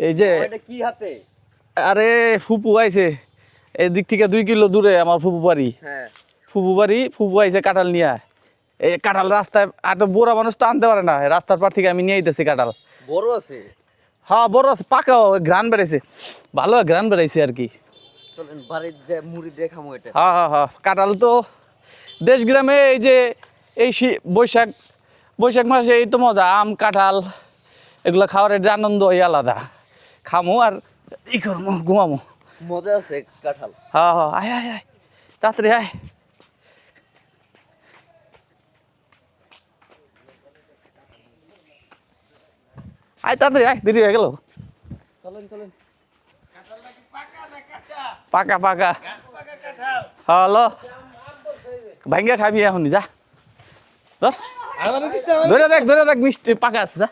এই যে কি হাতে? আরে ফুপু আইছে এই দিক থেকে 2 কিলো দূরে আমার ফুপু বাড়ি। হ্যাঁ ফুপু আইছে কাঁঠাল নিয়ে। এই কাঁঠাল রাস্তায় আর তো বুড়া মানুষ তো আনতে পারে না, রাস্তার পার থেকে আমি নিয়ে আইতেছি কাঁঠাল। বড় আছে? হ্যাঁ বড় আছে, পাকাও, ঘ্রাণ বেড়াইছে, ভালো ঘ্রাণ বেড়াইছে আর কি। চলেন বাড়ির যে মুড়ি দিয়ে খামো এটা। হ্যাঁ হ্যাঁ হ্যাঁ, কাঁঠাল তো দেশ গ্রামে এই যে এই বৈশাখ মাসে এই তো মজা, আম কাঁঠাল এগুলো খাওয়ার একটা আনন্দই আলাদা। খামো আর ই করবো, ঘুমামো। মজা আছে কাঁঠাল। হ্যাঁ হ্যাঁ, আয় আয় আয়, তাড়াতাড়ি আয়। আয় তাড়াতাড়ি আয়, দেরি হয়ে গেল। চলেন চলেন। পাকা পাকা, হ্যালো ভাঙ্গা খাবি এখন, যা ধর, ধরে দেখ মিষ্টি পাকা আছে, যা।